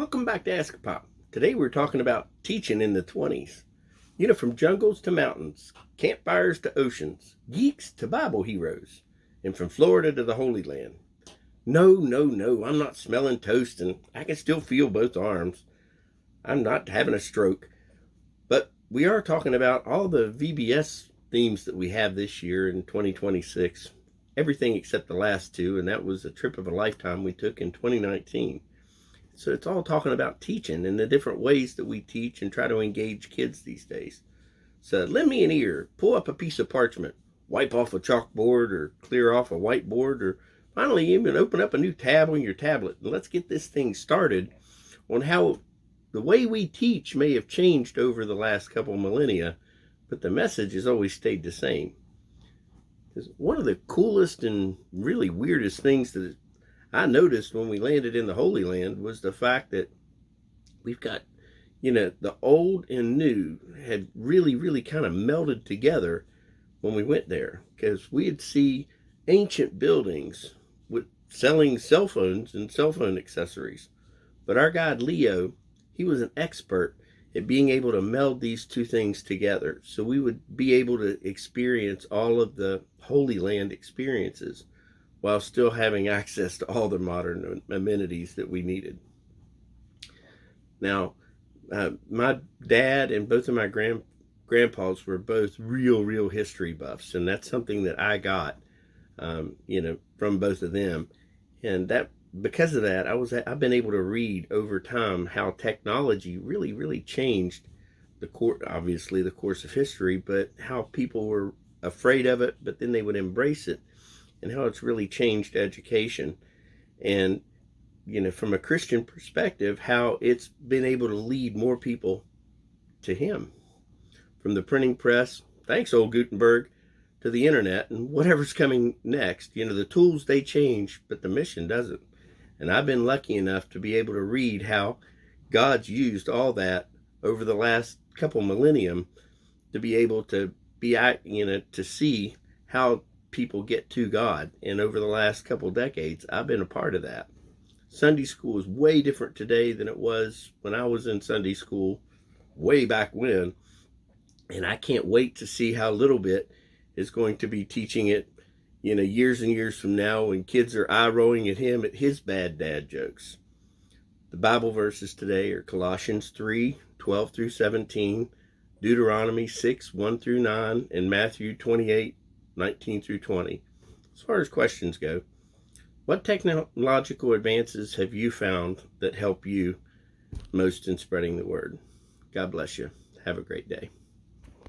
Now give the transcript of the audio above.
Welcome back to AskAPop. Today we're talking about teaching in the 20s. From jungles to mountains, campfires to oceans, geeks to Bible heroes, and from Florida to the Holy Land. No, I'm not smelling toast and I can still feel both arms. I'm not having a stroke. But we are talking about all the VBS themes that we have this year in 2026. Everything except the last two, and that was a trip of a lifetime we took in 2019. So it's all talking about teaching and the different ways that we teach and try to engage kids these days. So lend me an ear, pull up a piece of parchment, wipe off a chalkboard or clear off a whiteboard, or finally even open up a new tab on your tablet. And let's get this thing started on how the way we teach may have changed over the last couple millennia, but the message has always stayed the same. Because one of the coolest and really weirdest things that I noticed when we landed in the Holy Land was the fact that we've got, the old and new had really kind of melded together when we went there, because we'd see ancient buildings with selling cell phones and cell phone accessories. But our guide Leo, he was an expert at being able to meld these two things together. So we would be able to experience all of the Holy Land experiences while still having access to all the modern amenities that we needed. Now, my dad and both of my grandpas were both real history buffs, and that's something that I got, from both of them. And that because of that, I've been able to read over time how technology really changed obviously the course of history, but how people were afraid of it, but then they would embrace it, and how it's really changed education. And, from a Christian perspective, how it's been able to lead more people to Him. From the printing press, thanks old Gutenberg, to the internet and whatever's coming next. The tools, they change, but the mission doesn't. And I've been lucky enough to be able to read how God's used all that over the last couple millennium to be able to to see how people get to God. And over the last couple decades, I've been a part of that. Sunday school is way different today than it was when I was in Sunday school way back when. And I can't wait to see how Little Bit is going to be teaching it, years and years from now, when kids are eye-rolling at him at his bad dad jokes. The Bible verses today are Colossians 3:12 through 17, Deuteronomy 6:1 through 9, and Matthew 28:19 through 20. As far as questions go, what technological advances have you found that help you most in spreading the word? God bless you. Have a great day.